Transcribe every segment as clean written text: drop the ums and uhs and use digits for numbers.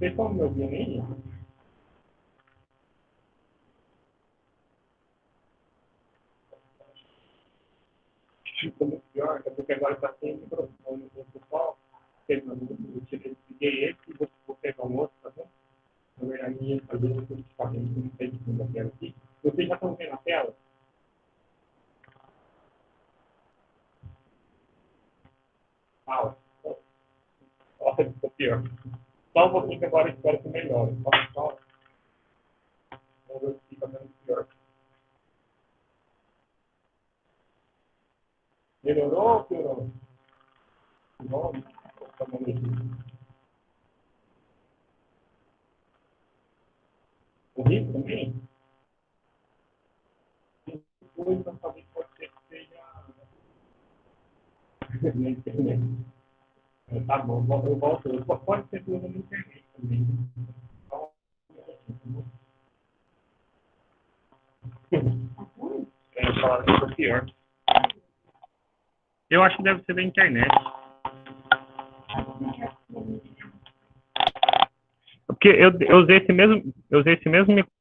Vocês estão me ouvindo aí? Ficou muito pior, é porque agora está sem microfone no pessoal. Eu liguei esse e vou pegar um outro, tá bom? Na verdade, ia fazer um publicamente, não sei de segunda-feira aqui. Vocês já estão vendo a tela? Ah, ó, ficou pior. Só um pouquinho que agora eu espero que melhore. Só, vamos ver se fica menos pior. Melhorou ou piorou? Bom, horrível também? Depois, talvez pode ser que seja na internet. Tá bom, eu volto. Pode ser tudo na internet também. É, falar que ficou pior. Eu acho que deve ser da internet. Porque eu usei esse mesmo microfone.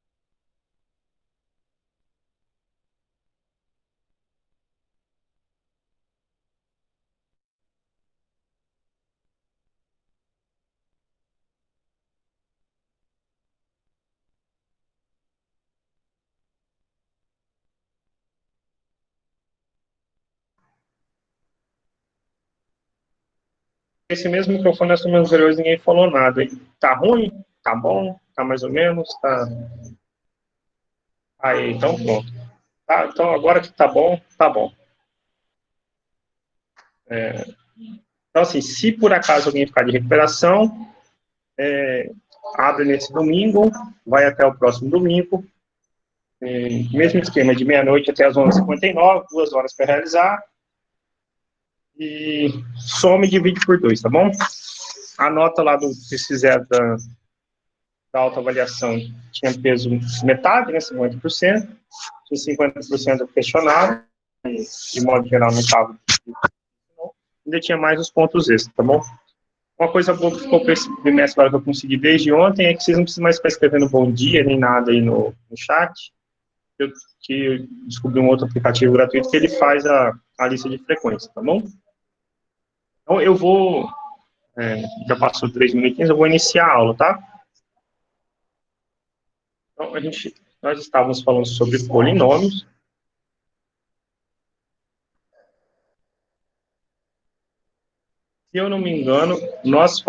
Esse mesmo microfone nas semanas anteriores ninguém falou nada. Tá ruim? Tá bom? Tá mais ou menos? Tá. Aí, então pronto. Tá, então agora que tá bom, tá bom. Então, assim, se por acaso alguém ficar de recuperação, abre nesse domingo, vai até o próximo domingo. Mesmo esquema de meia-noite até as 11h59, 2 horas para realizar. E some e divide por 2, tá bom? A nota lá do que fizer da autoavaliação tinha peso metade, né, 50%. Os 50% questionário, de modo geral, não estava. Ainda tinha mais os pontos extras, tá bom? Uma coisa boa que ficou para esse trimestre agora que eu consegui desde ontem é que vocês não precisam mais ficar escrevendo bom dia nem nada aí no chat. Eu descobri um outro aplicativo gratuito que ele faz a lista de frequência, tá bom? Então eu vou, já passou 3 minutinhos, eu vou iniciar a aula, tá? Então nós estávamos falando sobre polinômios. Se eu não me engano, nós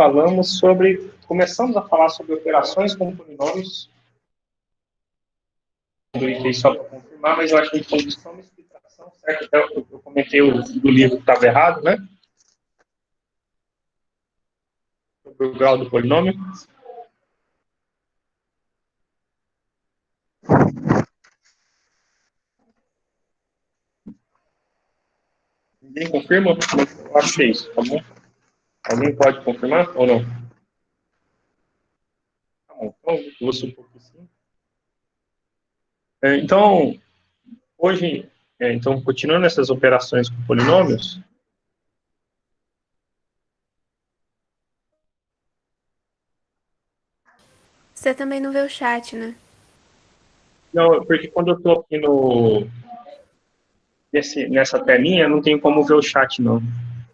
começamos a falar sobre operações com polinômios. Só para confirmar, mas eu acho que foi só uma explicação, certo? Então, eu comentei do livro que estava errado, né? Sobre o grau do polinômio. Ninguém confirma? Eu acho que é isso, tá bom? Alguém pode confirmar ou não? Tá bom, então eu vou supor que sim. Então, hoje, então, continuando essas operações com polinômios, Você também não vê o chat, né? não, porque quando eu estou aqui nessa telinha, não tem como ver o chat, não.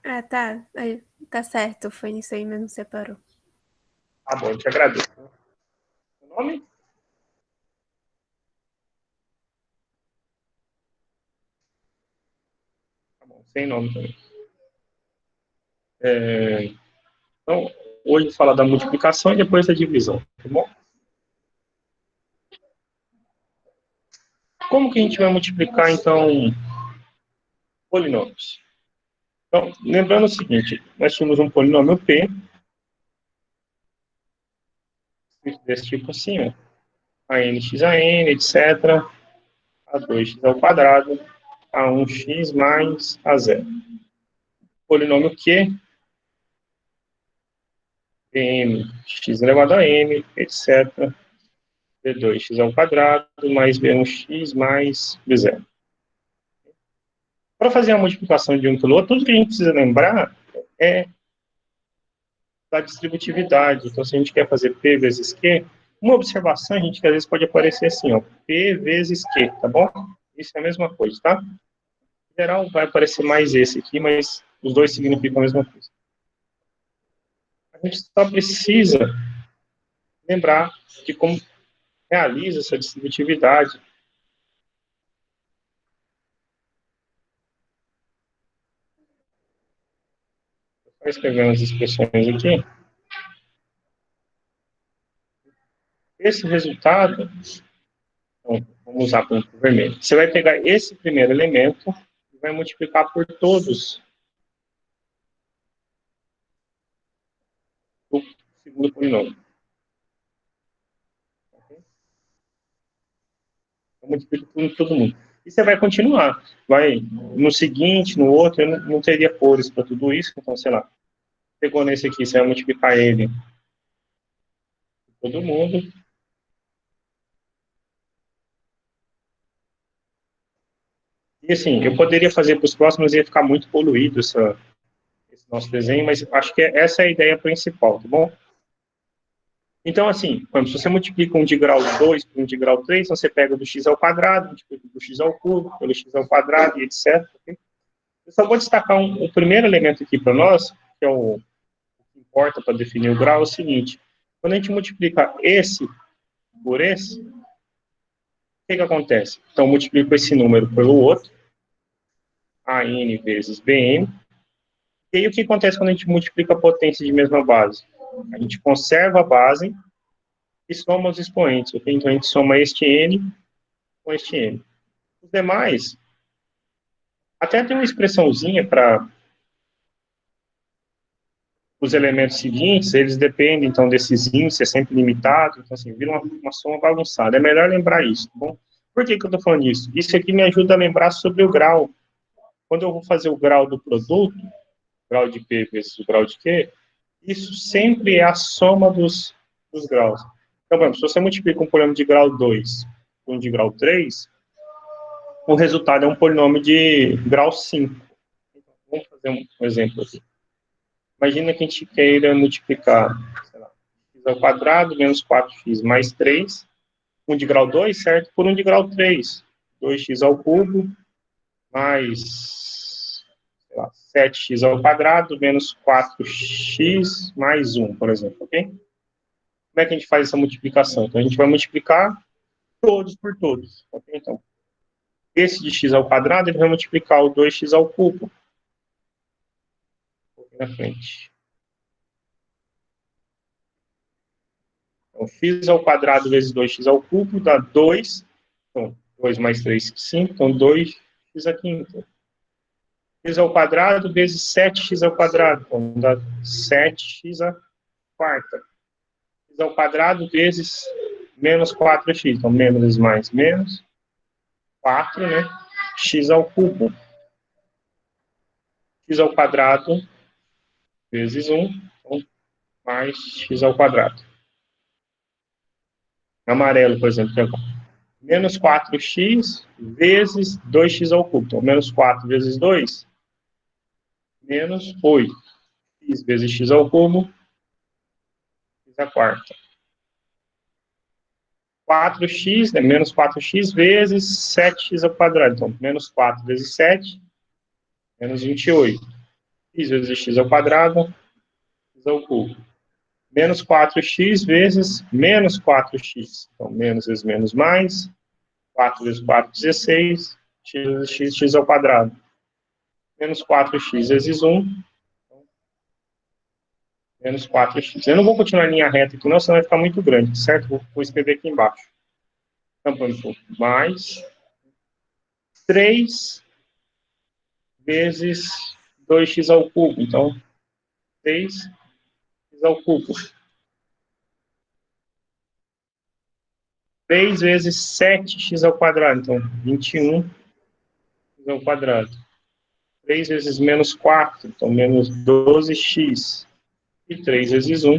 Ah, tá. Aí, tá certo. Foi nisso aí mesmo que você parou. Tá bom, eu te agradeço. O nome? Tá bom, sem nome também. Então, hoje fala da multiplicação e depois da divisão, tá bom? Como que a gente vai multiplicar, então, polinômios? Então, lembrando o seguinte, nós tínhamos um polinômio P, desse tipo assim, ó, a nx a n, etc., a 2x ao quadrado, a 1x mais a zero. Polinômio Q, m, x elevado a m, etc., b2x ao quadrado, mais b1x mais b0. Para fazer a multiplicação de um pelo outro, tudo que a gente precisa lembrar é da distributividade. Então, se a gente quer fazer P vezes Q, uma observação, a gente que às vezes pode aparecer assim, ó, P vezes Q, tá bom? Isso é a mesma coisa, tá? Em geral, vai aparecer mais esse aqui, mas os dois significam a mesma coisa. A gente só precisa lembrar de como realiza essa distributividade. Vou escrever umas expressões aqui. Esse resultado, então, vamos usar ponto vermelho. Você vai pegar esse primeiro elemento e vai multiplicar por todos o segundo polinômio. Eu multiplico por todo mundo. E você vai continuar. Vai no seguinte, no outro, eu não teria cores para tudo isso, então, sei lá. Pegou nesse aqui, você vai multiplicar ele por todo mundo. E assim, eu poderia fazer para os próximos, ia ficar muito poluído esse nosso desenho, mas acho que essa é a ideia principal, tá bom? Então, assim, se você multiplica um de grau 2 por um de grau 3, você pega do x ao quadrado, multiplica do x ao cubo, pelo x ao quadrado e etc. Okay? Eu só vou destacar o primeiro elemento aqui para nós, que é o que importa para definir o grau, é o seguinte. Quando a gente multiplica esse por esse, o que acontece? Então, eu multiplico esse número pelo outro, AN vezes BN, e aí o que acontece quando a gente multiplica a potência de mesma base? A gente conserva a base e soma os expoentes, ok? Então, a gente soma este N com este N. Os demais, até tem uma expressãozinha para os elementos seguintes, eles dependem, então, desses índices, é sempre limitado, então, assim, vira uma soma bagunçada. É melhor lembrar isso, tá bom? Por que eu estou falando isso? Isso aqui me ajuda a lembrar sobre o grau. Quando eu vou fazer o grau do produto, grau de P vezes o grau de Q, isso sempre é a soma dos graus. Então, por exemplo, se você multiplica um polinômio de grau 2 com um de grau 3, o resultado é um polinômio de grau 5. Então, vamos fazer um exemplo aqui. Imagina que a gente queira multiplicar, sei lá, x ao quadrado menos 4x mais 3, um de grau 2, certo? Por um de grau 3. 2x ao cubo mais, sei lá, 7x ao quadrado menos 4x mais 1, por exemplo, ok? Como é que a gente faz essa multiplicação? Então, a gente vai multiplicar todos por todos, ok? Então, esse de x ao quadrado, ele vai multiplicar o 2x ao cubo. Aqui na frente. Então, x ao quadrado vezes 2x ao cubo dá 2. Então, 2 mais 3, 5. Então, 2x à quinta. X ao quadrado vezes 7x ao quadrado. Então, dá 7x à quarta. X ao quadrado vezes menos 4x. Então, menos mais menos 4, né? X ao cubo. X ao quadrado vezes 1. Então, mais x ao quadrado. Amarelo, por exemplo, que é menos 4x vezes 2x ao cubo. Então, menos 4 vezes 2, menos 8. X vezes x ao cubo, x à quarta. 4x, né, menos 4x vezes 7x ao quadrado. Então, menos 4 vezes 7, menos 28. X vezes x ao quadrado, x ao cubo. Menos 4x vezes menos 4x. Então, menos vezes menos mais. 4 vezes 4, 16. X vezes x, x ao quadrado. Menos 4x vezes 1. Menos 4x. Eu não vou continuar em linha reta aqui, não, senão vai ficar muito grande, certo? Vou escrever aqui embaixo. Então, por exemplo, mais 3 vezes 2x ao cubo. Então, 3x ao cubo. 3 vezes 7x ao quadrado. Então, 21x ao quadrado. 3 vezes menos 4. Então, menos 12x. E 3 vezes 1.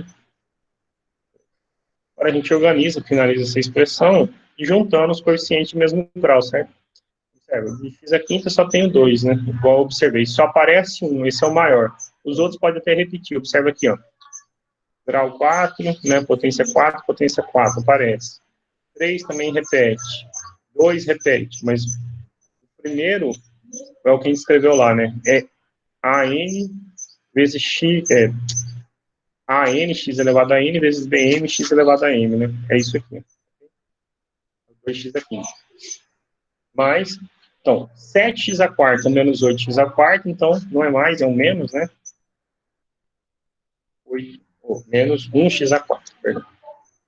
Agora a gente organiza, finaliza essa expressão, juntando os coeficientes do mesmo grau, certo? De x à quinta só tenho 2, né? Igual eu observei. Só aparece um, esse é o maior. Os outros podem até repetir. Observa aqui, ó. Grau 4, né? Potência 4, potência 4, aparece. 3 também repete. 2 repete, mas o primeiro é o que a gente escreveu lá, né? É AN vezes X, AN, X elevado a N, vezes BM, X elevado a M, né? É isso aqui. 2x aqui. Mais, então, 7x a quarta menos 8x a quarta, então, não é mais, é um menos, né? 8, menos 1x a quarta, perdão.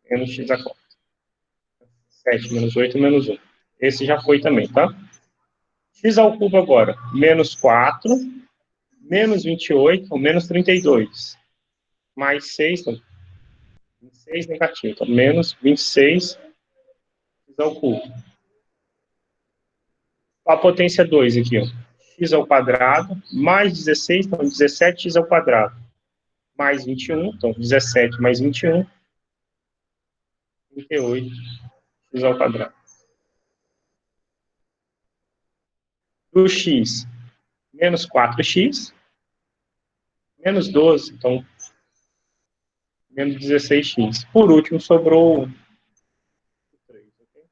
Menos x a quarta. 7 menos 8 menos 1. Esse já foi também, tá? X ao cubo agora, menos 4, menos 28, ou menos 32. Mais 6, então, 26 negativo, então, menos 26 x ao cubo. A potência 2 aqui, ó. X ao quadrado, mais 16, então 17x ao quadrado. Mais 21, então 17 mais 21, 38 x ao quadrado. Do x, menos 4x, menos 12, então menos 16x. Por último, sobrou 3, ok?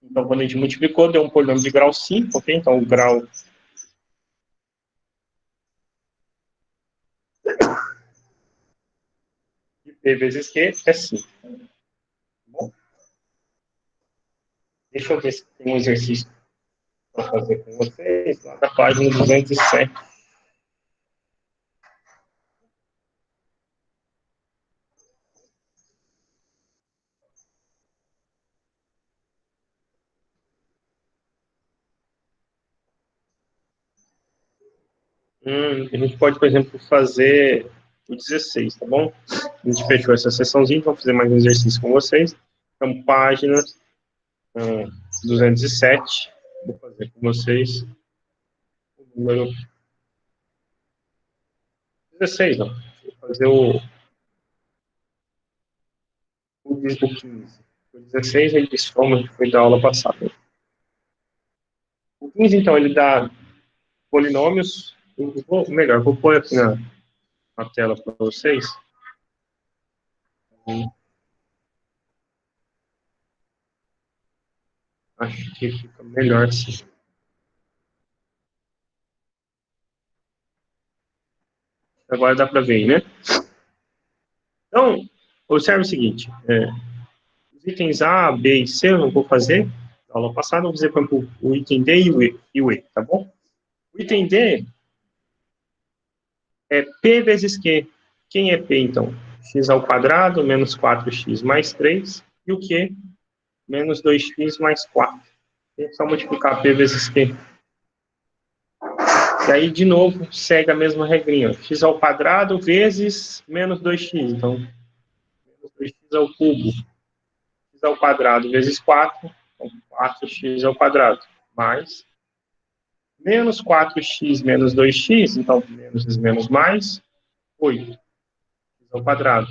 Então, quando a gente multiplicou, deu um polinômio de grau 5, ok? Então, o grau de P vezes Q é 5. Bom, deixa eu ver se tem um exercício para fazer com vocês, lá da página 207. A gente pode, por exemplo, fazer o 16, tá bom? A gente fechou essa sessãozinha, vou fazer mais um exercício com vocês. Então, página 207, vou fazer com vocês o número 16, não. Vou fazer o 15. O 16 ele soma, que foi da aula passada. O 15, então, ele dá polinômios. Melhor, vou pôr aqui na tela para vocês. Acho que fica melhor assim. Agora dá para ver, né? Então, observe o seguinte. Os itens A, B e C eu não vou fazer. Na aula passada eu vou fazer, por exemplo, o item D e o E, tá bom? O item D é P vezes Q. Quem é P, então? X ao quadrado menos 4x mais 3. E o Q? Menos 2x mais 4. É só multiplicar P vezes Q. E aí, de novo, segue a mesma regrinha. X ao quadrado vezes menos 2x. Então, menos 2x ao cubo. X ao quadrado vezes 4. Então, 4x ao quadrado. Mais menos 4x menos 2x. Então, menos vezes menos mais. 8. X ao quadrado.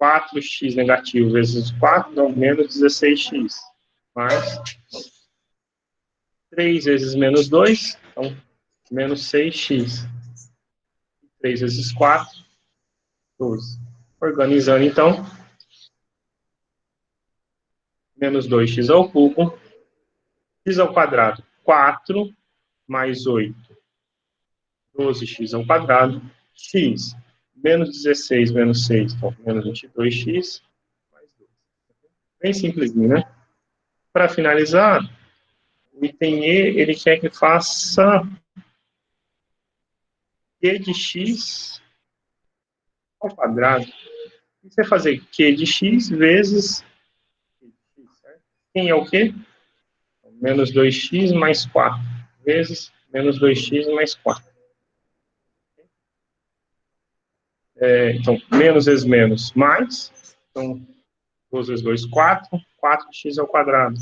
4x negativo vezes 4, então menos 16x. Mais 3 vezes menos 2, então menos 6x. 3 vezes 4, 12. Organizando, então, menos 2x ao cubo, x ao quadrado, 4, mais 8, 12x ao quadrado, x, menos 16, menos 6, então menos 22x, mais 12. Bem simplesinho, né? Para finalizar, o item E, ele quer que faça Q de x ao quadrado. E você fazer Q de x vezes quem é o quê? Menos 2x mais 4 vezes menos 2x mais 4. Então, menos vezes menos, mais. Então, 2 vezes 2, 4. 4x ao quadrado.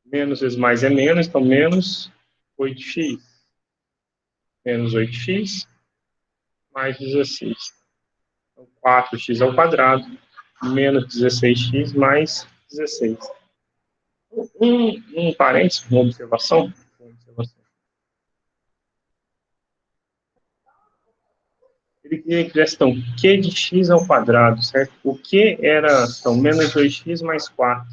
Menos vezes mais é menos, então menos 8x. Menos 8x mais 16. Então, 4x ao quadrado menos 16x mais 16. Um parênteses, uma observação. dividir a questão Q de x ao quadrado, certo? O Q era, então, menos 2x mais 4.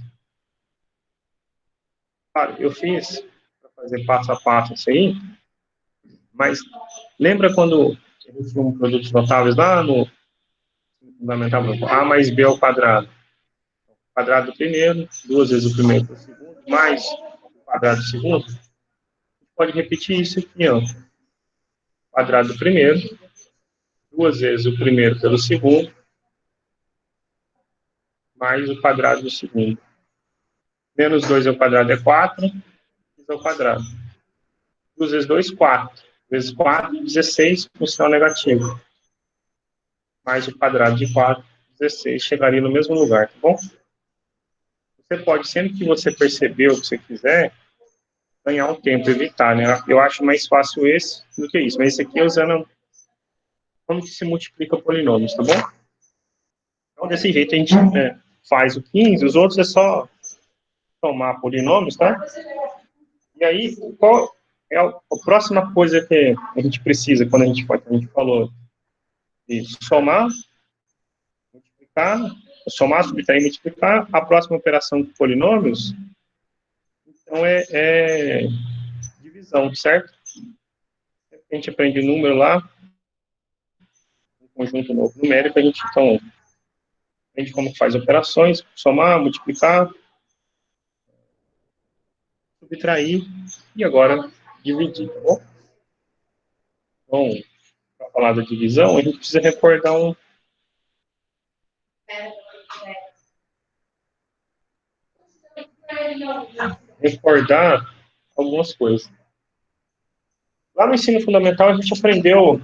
Claro, eu fiz para fazer passo a passo isso aí, mas lembra quando a gente tinha um produtos notáveis lá no fundamental, a mais b ao quadrado? O quadrado do primeiro, duas vezes o primeiro pelo segundo, mais o quadrado do segundo. A gente pode repetir isso aqui, ó. Quadrado do primeiro, duas vezes o primeiro pelo segundo, mais o quadrado do segundo. Menos 2 ao quadrado é 4, x ao quadrado. 2 vezes 2, 4. Vezes 4, 16, com sinal negativo. Mais o quadrado de 4, 16, chegaria no mesmo lugar, tá bom? Você pode, sempre que você perceber o que você quiser, ganhar um tempo, evitar, né? Eu acho mais fácil esse do que isso. Mas esse aqui é usando como que se multiplica polinômios, tá bom? Então, desse jeito a gente faz o 15, os outros é só somar polinômios, tá? E aí, qual é a próxima coisa que a gente precisa quando a gente falou de somar, multiplicar, somar, subtrair e multiplicar? A próxima operação de polinômios, então, é divisão, certo? A gente aprende o número lá, um conjunto novo numérico, a gente, então, aprende como faz operações, somar, multiplicar, subtrair e agora dividir, tá bom? Então, para falar da divisão, a gente precisa recordar algumas coisas. Lá no ensino fundamental, a gente aprendeu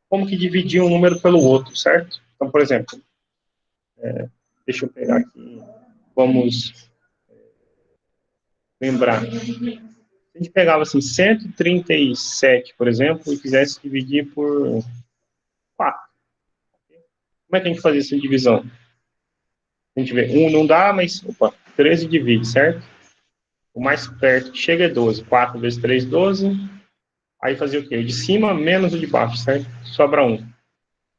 como que dividir um número pelo outro, certo? Então, por exemplo, deixa eu pegar aqui, vamos lembrar. Se a gente pegava assim, 137, por exemplo, e quisesse dividir por 4. Como é que a gente fazia essa divisão? A gente vê, 1 não dá, mas, 13 divide, certo? O mais perto que chega é 12. 4 vezes 3, 12. Aí fazia o quê? O de cima menos o de baixo, certo? Sobra 1.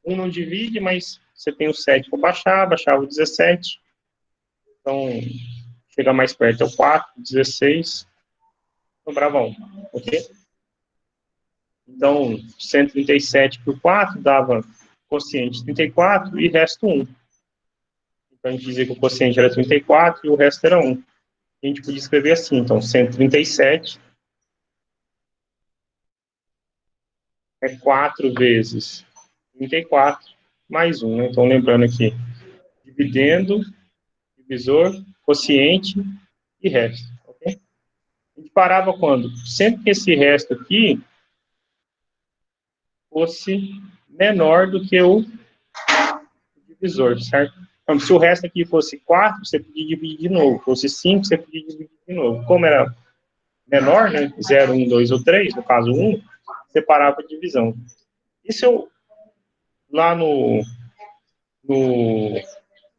1 não divide, mas você tem o 7 para baixar, baixava o 17. Então, chega mais perto é o 4, 16. Sobrava 1, ok? Então, 137 por 4 dava quociente 34 e resto 1. Então, a gente dizia que o quociente era 34 e o resto era 1. A gente podia escrever assim, então, 137 é 4 vezes 34 mais 1, né? Então, lembrando aqui, dividendo, divisor, quociente e resto, ok? A gente parava quando? Sempre que esse resto aqui fosse menor do que o divisor, certo? Então, se o resto aqui fosse 4, você podia dividir de novo. Se fosse 5, você podia dividir de novo. Como era menor, né? 0, 1, 2 ou 3, no caso 1, separava a divisão. Isso eu, lá no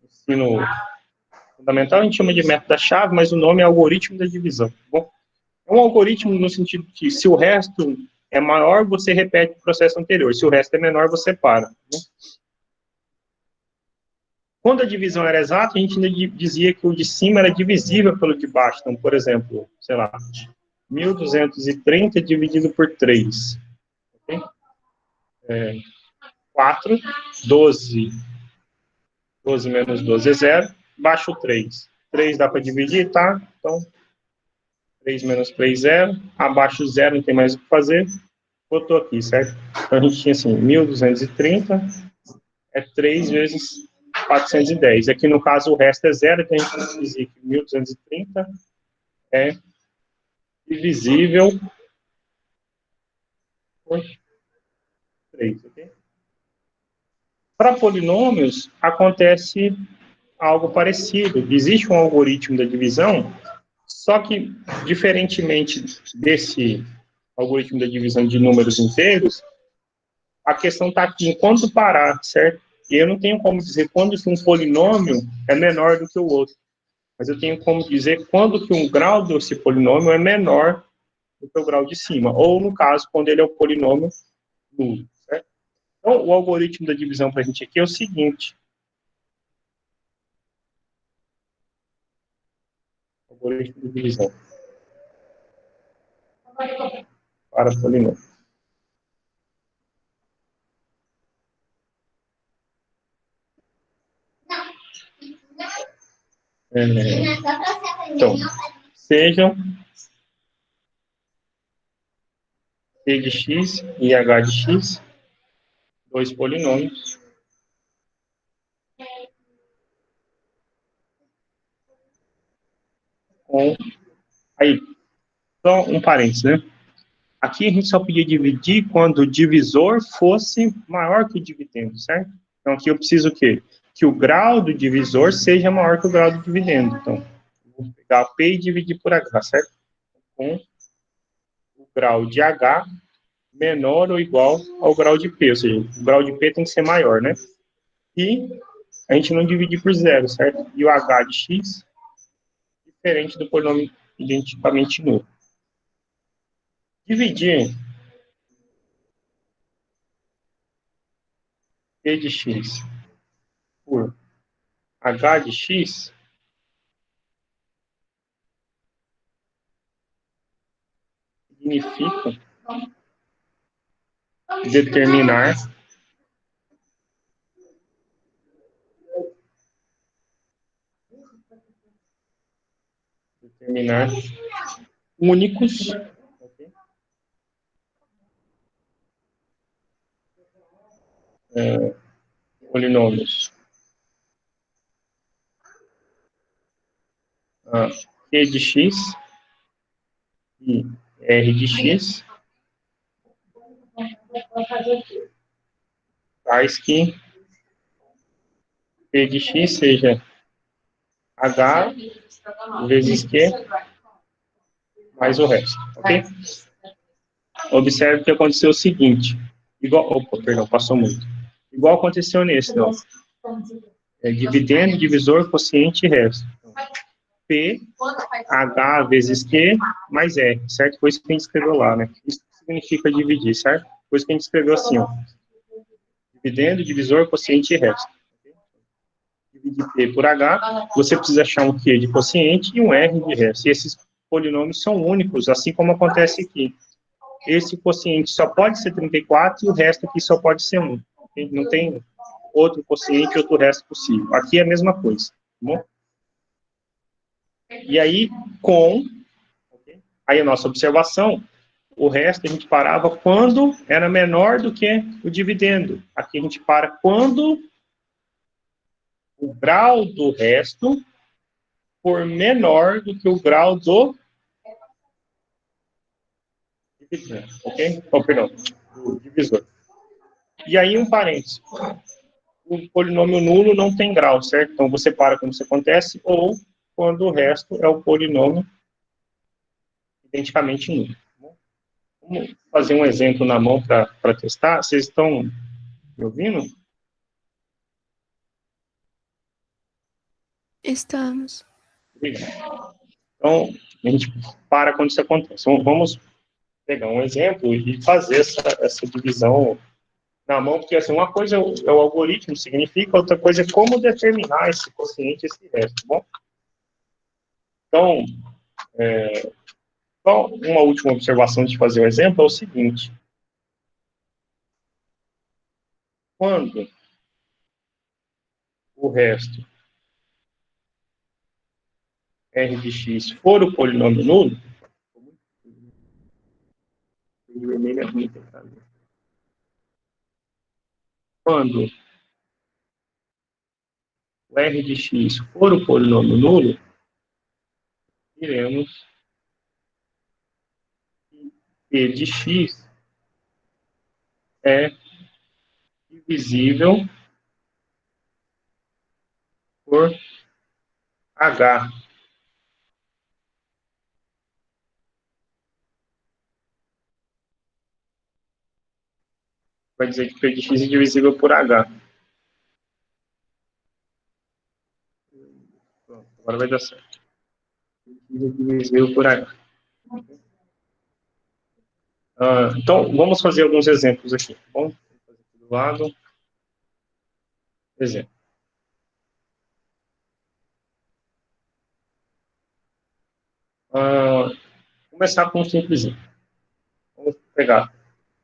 ensino fundamental, a gente chama de método da chave, mas o nome é algoritmo da divisão. Tá bom? É um algoritmo no sentido que, se o resto é maior, você repete o processo anterior. Se o resto é menor, você para. Tá bom? Quando a divisão era exata, a gente ainda dizia que o de cima era divisível pelo de baixo. Então, por exemplo, sei lá, 1.230 dividido por 3. Okay? 4, 12. 12 menos 12 é 0. Baixa o 3. 3 dá para dividir, tá? Então, 3 menos 3, 0. Abaixo 0, não tem mais o que fazer. Botou aqui, certo? Então, a gente tinha assim, 1.230 é 3 vezes 410. Aqui, no caso, o resto é 0, então a gente pode dizer que 1.230 é divisível por 3, ok? Para polinômios, acontece algo parecido. Existe um algoritmo da divisão, só que, diferentemente desse algoritmo da divisão de números inteiros, a questão está aqui em quanto parar, certo? E eu não tenho como dizer quando que um polinômio é menor do que o outro. Mas eu tenho como dizer quando que um grau desse polinômio é menor do que o grau de cima, ou no caso, quando ele é o polinômio nulo, certo? Então, o algoritmo da divisão para a gente aqui é o seguinte. Algoritmo de divisão para polinômio. Então, sejam P de x e H de x, dois polinômios, com... Aí, só um parênteses, né? Aqui a gente só podia dividir quando o divisor fosse maior que o dividendo, certo? Então, aqui eu preciso o quê? Que o grau do divisor seja maior que o grau do dividendo. Então, vou pegar P e dividir por H, certo? Com o grau de H menor ou igual ao grau de P, ou seja, o grau de P tem que ser maior, né? E a gente não divide por zero, certo? E o H de x diferente do polinômio identicamente nulo. Dividir P de x por H de x significa determinar únicos polinômios P de x e R de x tais que P de x seja H vezes Q mais o resto, ok? Observe que aconteceu o seguinte, igual, opa, perdão, passou muito. Igual aconteceu nesse, ó. Dividendo, divisor, quociente e resto. P, H vezes Q mais R, certo? Foi isso que a gente escreveu lá, né? Isso significa dividir, certo? Foi isso que a gente escreveu assim, ó. Dividendo, divisor, quociente e resto. Dividir P por H, você precisa achar um Q de quociente e um R de resto. E esses polinômios são únicos, assim como acontece aqui. Esse quociente só pode ser 34 e o resto aqui só pode ser 1. Não tem outro quociente e outro resto possível. Aqui é a mesma coisa, tá bom? E aí, aí a nossa observação, o resto a gente parava quando era menor do que o dividendo. Aqui a gente para quando o grau do resto for menor do que o grau do dividendo, ok? Oh, perdão, do divisor. E aí, um parênteses. O polinômio nulo não tem grau, certo? Então, você para quando isso acontece, ou quando o resto é o polinômio identicamente nulo. Vamos fazer um exemplo na mão para testar. Vocês estão me ouvindo? Estamos. Obrigado. Então, a gente para quando isso acontece. Então, vamos pegar um exemplo e fazer essa divisão na mão, porque assim, uma coisa é o algoritmo, significa, outra coisa é como determinar esse quociente e esse resto, tá bom? Então, só uma última observação de fazer o exemplo é o seguinte. Quando o resto R de x for o polinômio nulo, quando o R de x for o polinômio nulo, diremos que P de x é divisível por H. Vai dizer que P de x é divisível por H. Pronto, agora vai dar certo. P de x é divisível por H. Então, vamos fazer alguns exemplos aqui, tá bom? Vou fazer aqui do lado. Exemplo. Começar com um simplesinho. Vamos pegar,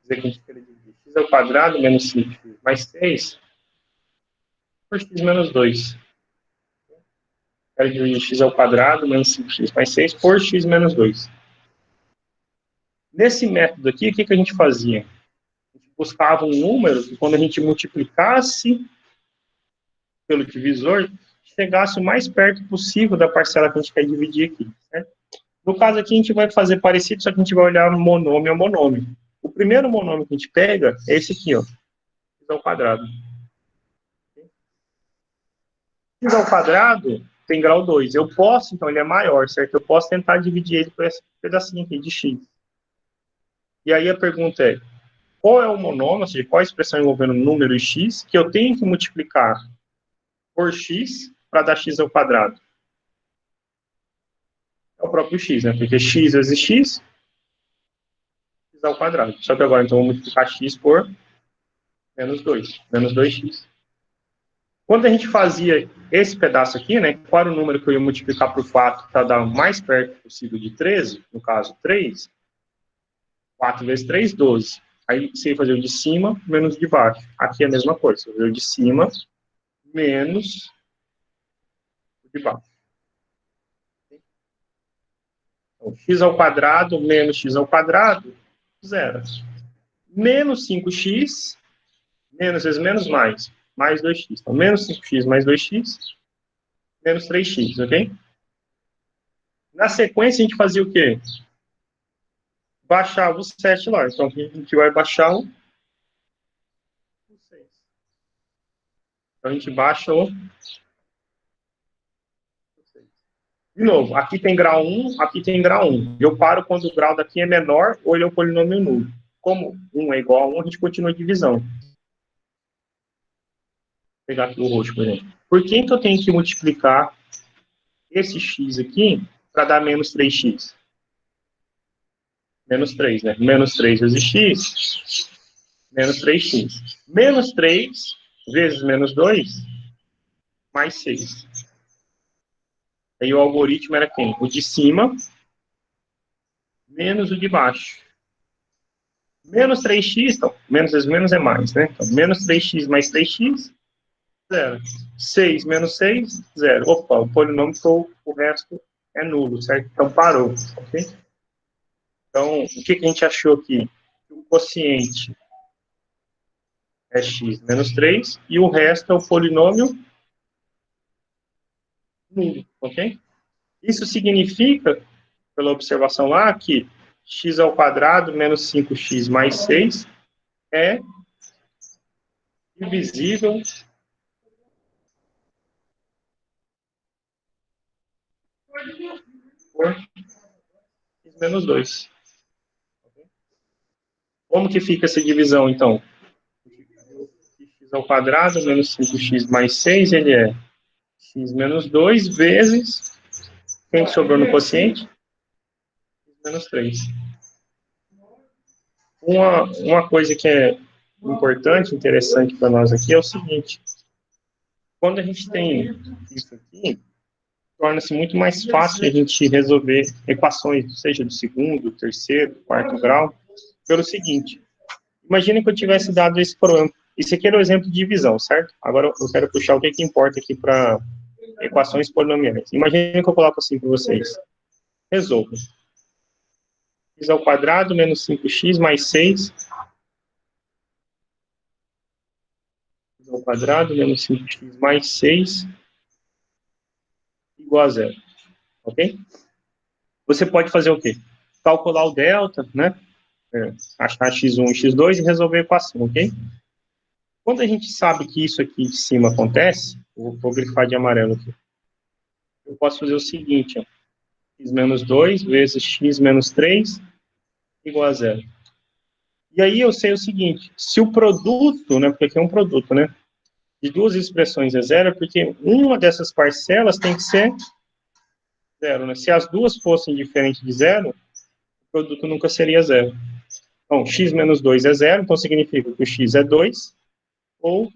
dizer que a gente quer dividir x ao quadrado menos 5x mais 6 por x menos 2. Quero dividir x ao quadrado menos 5x mais 6 por x menos 2. Nesse método aqui, o que a gente fazia? A gente buscava um número que, quando a gente multiplicasse pelo divisor, chegasse o mais perto possível da parcela que a gente quer dividir aqui, certo? No caso aqui, a gente vai fazer parecido, só que a gente vai olhar monômio a monômio. O primeiro monômio que a gente pega é esse aqui, ó, x ao quadrado. X ao quadrado tem grau 2. Eu posso, então, ele é maior, certo? Eu posso tentar dividir ele por esse pedacinho aqui de x. E aí a pergunta é, qual é o monômio, ou seja, qual a expressão envolvendo número e x, que eu tenho que multiplicar por x para dar x ao quadrado? É o próprio x, né? Porque x vezes x ao quadrado. Só que agora, então, vou multiplicar x por menos 2. Menos 2x. Quando a gente fazia esse pedaço aqui, né? Qual era o número que eu ia multiplicar por 4 para dar o mais perto possível de 13? No caso, 3. 4 vezes 3, 12. Aí você ia fazer o de cima menos o de baixo. Aqui é a mesma coisa. Você vai fazer o de cima menos o de baixo. Então, x ao quadrado menos x ao quadrado, zero. Menos 5x, menos vezes menos mais 2x. Então, menos 5x mais 2x, menos 3x, ok? Na sequência, a gente fazia o quê? Baixava o 7 lá. Então, aqui a gente vai baixar o 6. Então, a gente baixa o 6. De novo, aqui tem grau 1, aqui tem grau 1. Eu paro quando o grau daqui é menor ou ele é um polinômio nulo. Como 1 é igual a 1, a gente continua a divisão. Vou pegar aqui o roxo, por exemplo. Por que eu tenho que multiplicar esse x aqui para dar menos 3x? Menos 3, né? Menos 3 vezes x, menos 3x. Menos 3 vezes menos 2, mais 6. Aí o algoritmo era quem? O de cima, menos o de baixo. Menos 3x, então, menos vezes menos é mais, né? Então, menos 3x mais 3x, 0. 6 menos 6, 0. Opa, o polinômio ficou, o resto é nulo, certo? Então, parou, ok? Então, o que a gente achou aqui? O quociente é x menos 3 e o resto é o polinômio nulo, ok? Isso significa, pela observação lá, que x ao quadrado menos 5x mais 6 é divisível por x menos 2. Como que fica essa divisão, então? X ao quadrado menos 5x mais 6, ele é x menos 2 vezes, quem que sobrou no quociente? X menos 3. Uma coisa que é importante, interessante para nós aqui é o seguinte. Quando a gente tem isso aqui, torna-se muito mais fácil a gente resolver equações, seja do segundo, terceiro, quarto grau, pelo seguinte. Imagina que eu tivesse dado esse problema. Isso aqui era o exemplo de divisão, certo? Agora eu quero puxar o que importa aqui para equações polinomiais. Imagina que eu coloco assim para vocês. Resolva. X ao quadrado menos 5x mais 6. X ao quadrado menos 5x mais 6 igual a zero. Ok? Você pode fazer o quê? Calcular o delta, né? Achar x1 e x2 e resolver a equação, ok? Quando a gente sabe que isso aqui de cima acontece, eu vou grifar de amarelo aqui. Eu posso fazer o seguinte, ó. X menos 2 vezes x menos 3 igual a zero. E aí eu sei o seguinte, se o produto, né, porque aqui é um produto, né, de duas expressões é zero, é porque uma dessas parcelas tem que ser zero, né? Se as duas fossem diferentes de zero, o produto nunca seria zero. Então, x menos 2 é 0, então significa que o x é 2, ou o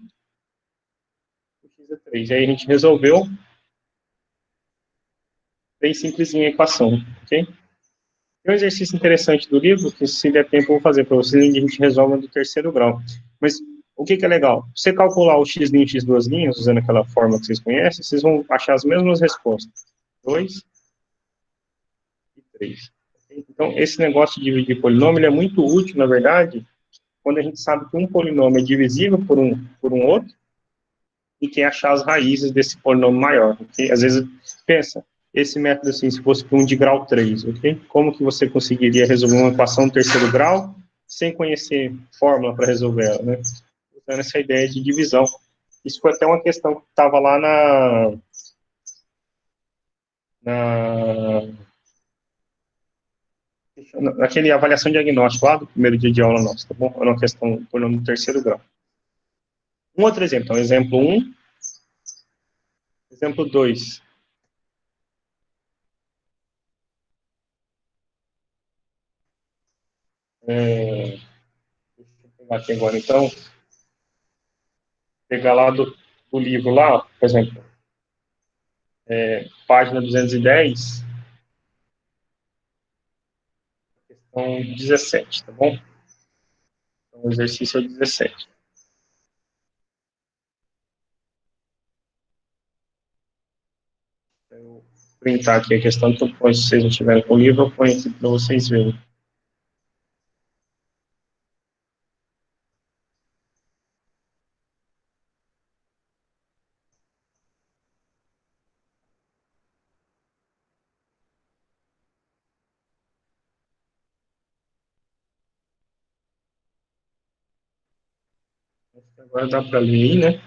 x é 3. E aí a gente resolveu bem simplesinha a equação, ok? Tem um exercício interessante do livro, que se der tempo eu vou fazer para vocês, onde a gente resolve do terceiro grau. Mas o que é legal? Você calcular o x' e x duas linhas, usando aquela fórmula que vocês conhecem, vocês vão achar as mesmas respostas. 2 e 3. Então, esse negócio de dividir polinômio é muito útil, na verdade, quando a gente sabe que um polinômio é divisível por um outro, e quer achar as raízes desse polinômio maior, ok? Às vezes, pensa, esse método assim, se fosse para um de grau 3, ok? Como que você conseguiria resolver uma equação de terceiro grau sem conhecer fórmula para resolver ela, né? Usando essa ideia de divisão. Isso foi até uma questão que estava lá naquele avaliação diagnóstica lá do primeiro dia de aula nosso, tá bom? É uma questão polinômio do terceiro grau. Um outro exemplo, então, exemplo 1, exemplo 2. Deixa eu pegar aqui agora, então. Pegar lá do livro lá, por exemplo, página 210, questão 17, tá bom? Então, o exercício é 17. Eu vou printar aqui a questão, então, se vocês não tiverem com o livro, eu ponho aqui para vocês verem. Agora dá para ler aí, né?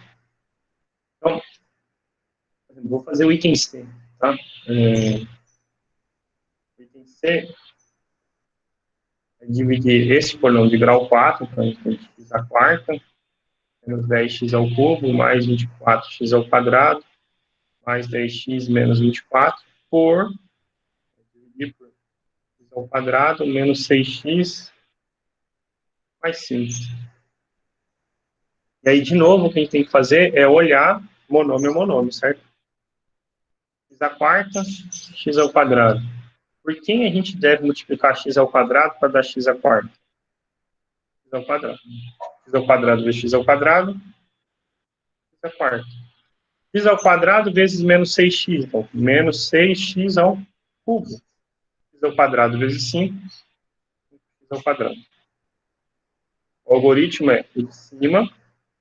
Então, vou fazer o item C, tá? O item C é dividir esse polinômio de grau 4, então a gente tem x à quarta, menos 10x ao cubo, mais 24x ao quadrado, mais 10x menos 24, por, dividir por x ao quadrado, menos 6x, mais 5. E aí, de novo, o que a gente tem que fazer é olhar monômio a monômio, certo? X à quarta, x ao quadrado. Por quem a gente deve multiplicar x ao quadrado para dar x à quarta? X ao quadrado. X ao quadrado vezes x ao quadrado, x à quarta. X ao quadrado vezes menos 6x. Então, menos 6x ao cubo. X ao quadrado vezes 5, x ao quadrado. O algoritmo é o de cima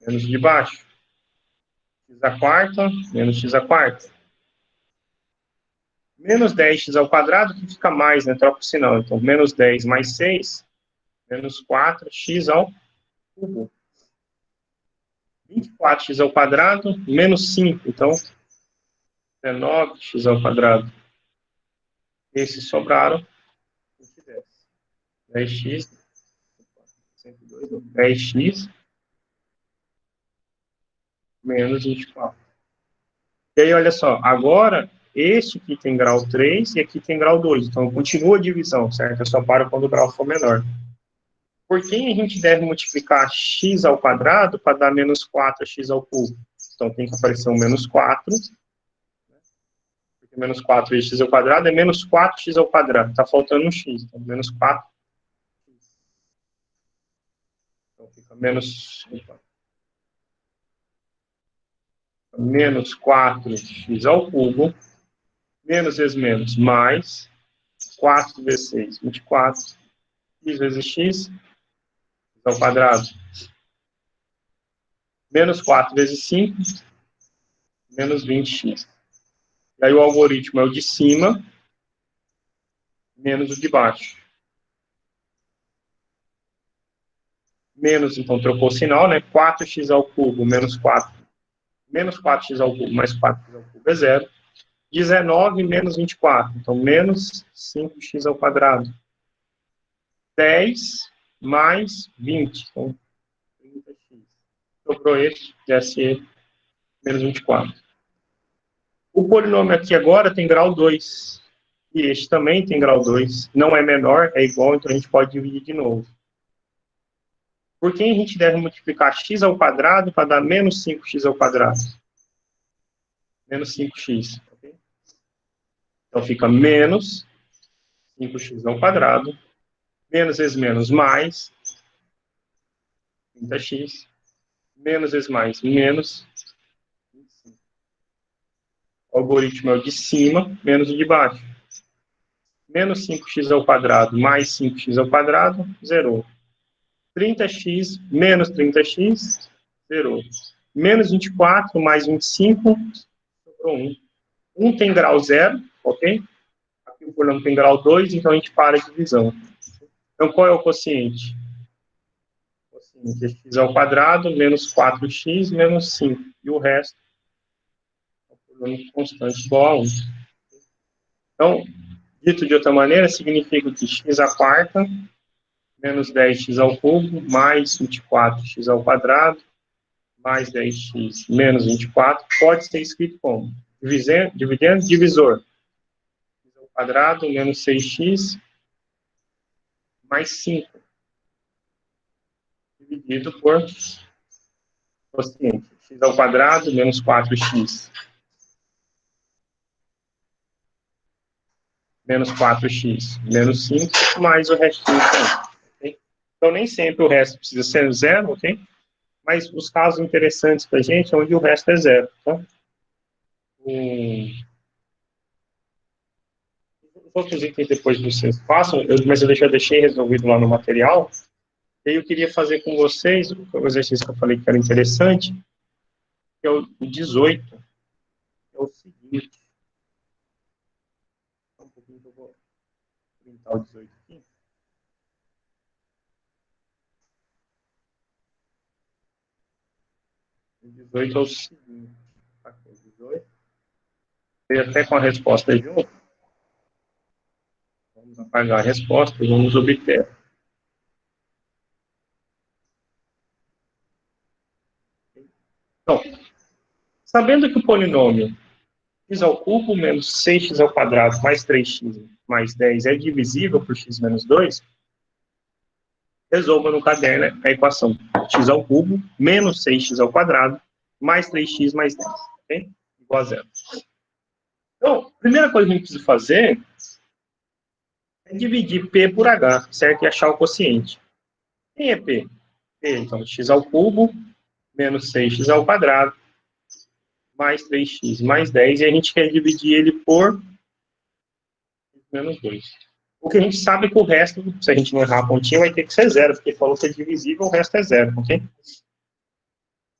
menos o de baixo. X à quarta menos x à quarta. Menos 10x ao quadrado, que fica mais, né? Troca o sinal. Então, menos 10 mais 6, menos 4x ao cubo. 24x ao quadrado, menos 5. Então, 19x ao quadrado. Esses sobraram. 10x, 10x menos 24. E aí, olha só, agora, este aqui tem grau 3 e aqui tem grau 2. Então, continua a divisão, certo? Eu só paro quando o grau for menor. Por quem a gente deve multiplicar x ao quadrado para dar menos 4x ao cubo? Então, tem que aparecer um menos 4. Porque menos 4 vezes x ao quadrado é menos 4x ao quadrado. Está faltando um x. Então, menos 4. Então, fica menos 4x ao cubo. Menos vezes menos, mais 4 vezes 6, 24. X vezes x ao quadrado. Menos 4 vezes 5, menos 20x. E aí o algoritmo é o de cima, menos o de baixo. Menos, então, trocou o sinal, né? 4x ao cubo, menos 4. Menos 4x ao cubo, mais 4x ao cubo é 0. 19 menos 24, então, menos 5x ao quadrado. 10 mais 20, então, 30x. Sobrou esse, DSE, menos 24. O polinômio aqui agora tem grau 2. E este também tem grau 2. Não é menor, é igual, então a gente pode dividir de novo. por quem a gente deve multiplicar x ao quadrado para dar menos 5x ao quadrado? Menos 5x. Okay? Então, fica menos 5x ao quadrado, menos vezes menos mais 30x, menos vezes mais menos 25. O algoritmo é o de cima, menos o de baixo. Menos 5x ao quadrado mais 5x ao quadrado, zerou. 30x menos 30x, zerou. Menos 24 mais 25, sobrou 1. 1 tem grau 0, ok? Aqui o problema tem grau 2, então a gente para a divisão. Então, qual é o quociente? O quociente é x ao quadrado menos 4x menos 5. E o resto é o problema constante igual a 1. Então, dito de outra maneira, significa que x à quarta menos 10x ao cubo mais 24x ao quadrado mais 10x menos 24 pode ser escrito como dividendo, divisor. X ao quadrado menos 6x mais 5 dividido por quociente. X ao quadrado menos 4x menos 4x menos 5 mais o restinho. Okay? Então, nem sempre o resto precisa ser zero, ok? Mas os casos interessantes para a gente é onde o resto é zero. Tá? Os outros itens depois vocês façam, mas eu já deixei resolvido lá no material. E aí eu queria fazer com vocês o exercício que eu falei que era interessante, que é o 18. É o seguinte. Um pouquinho que eu vou printar o 18 aqui. O 18 é o seguinte. Aqui, o 18. E até com a resposta junto. Vamos apagar a resposta e vamos obter. Então, sabendo que o polinômio x ao cubo menos 6x ao quadrado mais 3x mais 10 é divisível por x menos 2, resolva no caderno a equação x ao cubo menos 6x ao quadrado mais 3x mais 10, ok? Igual a zero. Então, a primeira coisa que a gente precisa fazer é dividir P por H, certo? E achar o quociente. Quem é P? P, então, x ao cubo menos 6x ao quadrado mais 3x mais 10, e a gente quer dividir ele por menos 2. O que a gente sabe é que o resto, se a gente não errar a pontinha, vai ter que ser zero, porque falou que é divisível, o resto é zero, ok?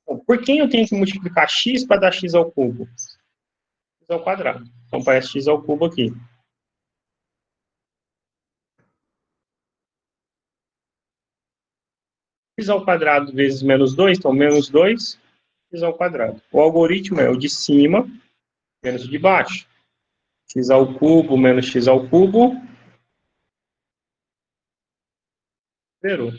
Bom, por quem eu tenho que multiplicar x para dar x ao cubo? X ao quadrado. Então, parece x ao cubo aqui. X ao quadrado vezes menos 2, então menos 2, x ao quadrado. O algoritmo é o de cima menos o de baixo. X ao cubo menos x ao cubo, zero.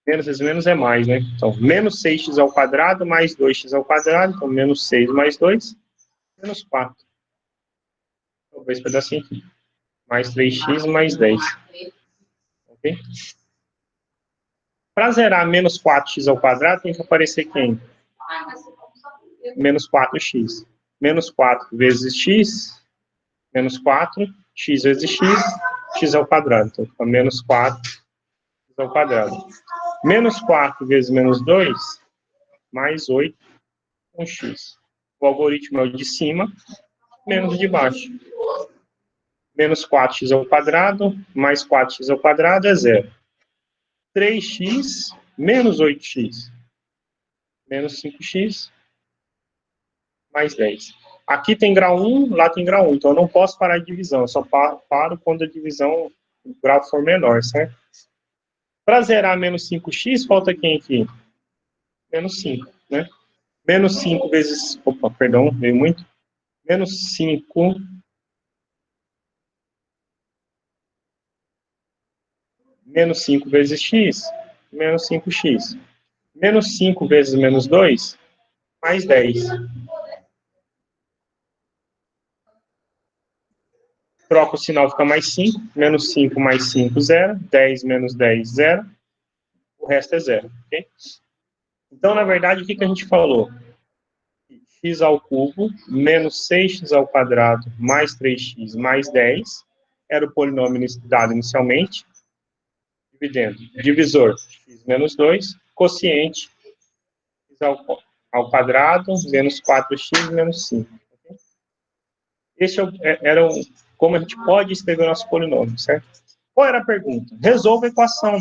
Menos vezes menos é mais, né? Então, menos 6x ao quadrado mais 2x ao quadrado, então menos 6 mais 2, menos 4. Então, esse pedacinho aqui. Mais 3x mais 10. Ok? Para zerar menos 4x ao quadrado, tem que aparecer quem? Menos 4x. Menos 4 vezes x, menos 4, x vezes x, x ao quadrado. Então, fica menos 4 x ao quadrado. Menos 4 vezes menos 2, mais 8 com x. O algoritmo é o de cima, menos o de baixo. Menos 4x ao quadrado, mais 4x ao quadrado é zero. 3x menos 8x, menos 5x, mais 10. Aqui tem grau 1, lá tem grau 1, então eu não posso parar a divisão, eu só paro quando a divisão, o grau for menor, certo? Para zerar menos 5x, falta quem aqui? Menos 5, né? Menos 5 vezes... Opa, perdão, veio muito. Menos 5... Menos 5 vezes x, menos 5x. Menos 5 vezes menos 2, mais 10. Troca o sinal, fica mais 5. Menos 5 mais 5, 0. 10 menos 10, 0. o resto é zero, ok? Então, na verdade, o que a gente falou? X ao cubo menos 6x ao quadrado mais 3x mais 10 era o polinômio dado inicialmente, dividendo divisor x menos 2, quociente x ao quadrado menos 4x menos 5. Okay? Esse era como a gente pode escrever o nosso polinômio, certo? Qual era a pergunta? Resolva a equação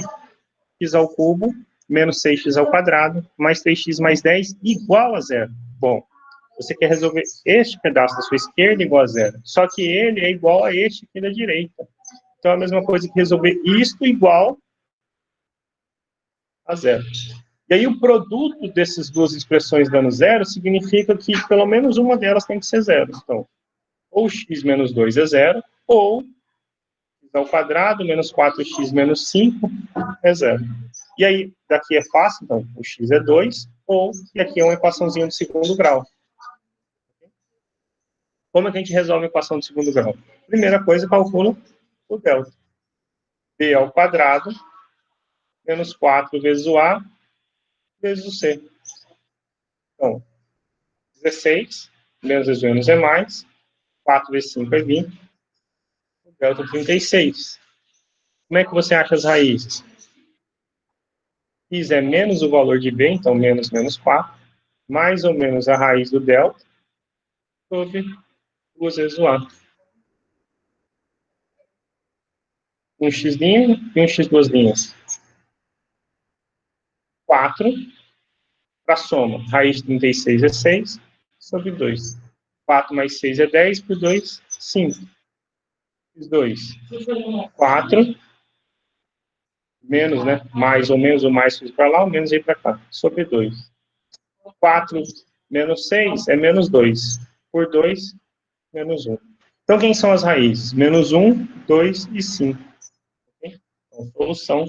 x ao cubo menos 6x ao quadrado mais 3x mais 10 igual a zero. Bom, você quer resolver este pedaço da sua esquerda igual a zero. Só que ele é igual a este aqui da direita. Então, é a mesma coisa que resolver isto igual a zero. E aí, o produto dessas duas expressões dando zero significa que pelo menos uma delas tem que ser zero. Então, ou x menos 2 é zero, ou x ao quadrado menos 4x menos 5 é zero. E aí, daqui é fácil, então, o x é 2, ou, e aqui é uma equaçãozinha de segundo grau. Como é que a gente resolve a equação de segundo grau? Primeira coisa, calcula o delta. B ao quadrado menos 4 vezes o A vezes o C. Então, 16, menos é mais, 4 vezes 5 é 20, o delta é 36. Como é que você acha as raízes? X é menos o valor de B, então menos 4, mais ou menos a raiz do delta, sobre 2 vezes o A. Um x' e um x duas linhas. 4 para a soma. Raiz de 36 é 6 sobre 2. 4 mais 6 é 10, por 2, 5. X 2. 4, menos, né? Mais ou menos, o mais fiz para lá, o menos veio para cá. Sobre 2. 4 menos 6 é menos 2. Por 2, menos 1. Então, quem são as raízes? Menos 1, 2 e 5. Okay? Então, solução.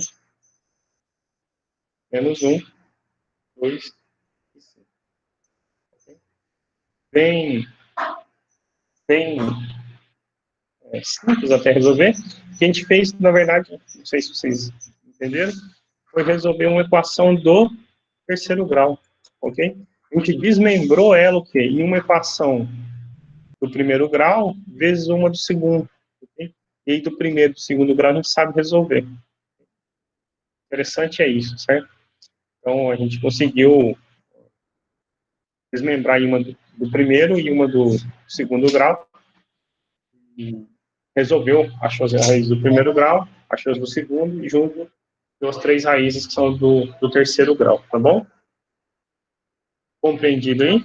Menos 1, 2 e 5. Okay? Bem simples até resolver. O que a gente fez, na verdade, não sei se vocês entenderam, foi resolver uma equação do terceiro grau, ok? A gente desmembrou ela o quê? Em uma equação do primeiro grau vezes uma do segundo, ok? E aí do primeiro e do segundo grau a gente sabe resolver. Interessante é isso, certo? Então a gente conseguiu desmembrar em uma do primeiro e uma do segundo grau, e resolveu, achou as raízes do primeiro grau, achou as do segundo, e junto deu as 3 raízes que são do terceiro grau, tá bom? Compreendido aí?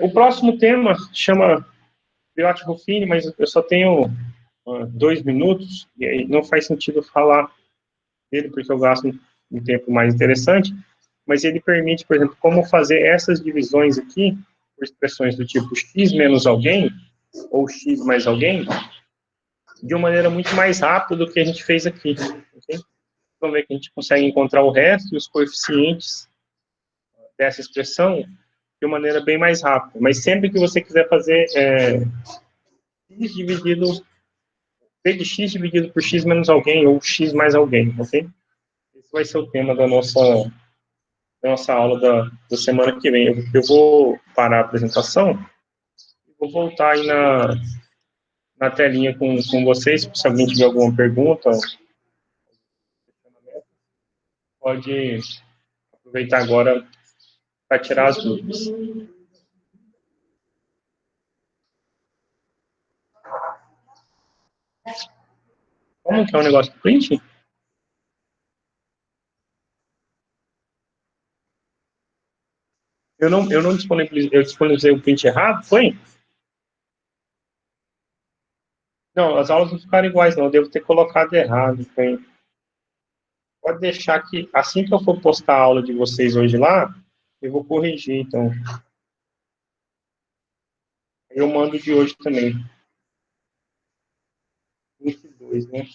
O próximo tema chama Viotti Ruffini, mas eu só tenho 2 minutos, e aí não faz sentido falar dele, porque eu gasto um tempo mais interessante, mas ele permite, por exemplo, como fazer essas divisões aqui, por expressões do tipo x menos alguém, ou x mais alguém, de uma maneira muito mais rápida do que a gente fez aqui. Okay? Vamos ver que a gente consegue encontrar o resto e os coeficientes dessa expressão de uma maneira bem mais rápida. Mas sempre que você quiser fazer x dividido, v de x dividido por x menos alguém, ou x mais alguém, ok? Esse vai ser o tema da nossa aula da semana que vem. Eu vou parar a apresentação e vou voltar aí na telinha com vocês, se alguém tiver alguma pergunta, pode aproveitar agora para tirar as dúvidas. Como que é o negócio do print? Eu não disponibilizei o print errado, foi? Não, as aulas não ficaram iguais, não. Eu devo ter colocado errado. Foi. Pode deixar que, assim que eu for postar a aula de vocês hoje lá, eu vou corrigir, então. Eu mando de hoje também. 22, né?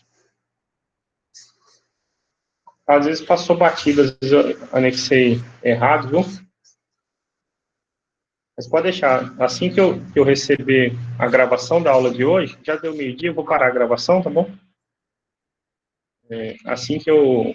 Às vezes passou batido, às vezes eu anexei errado, viu? Mas pode deixar. Assim que eu receber a gravação da aula de hoje, já deu meio-dia, eu vou parar a gravação, tá bom? Assim que eu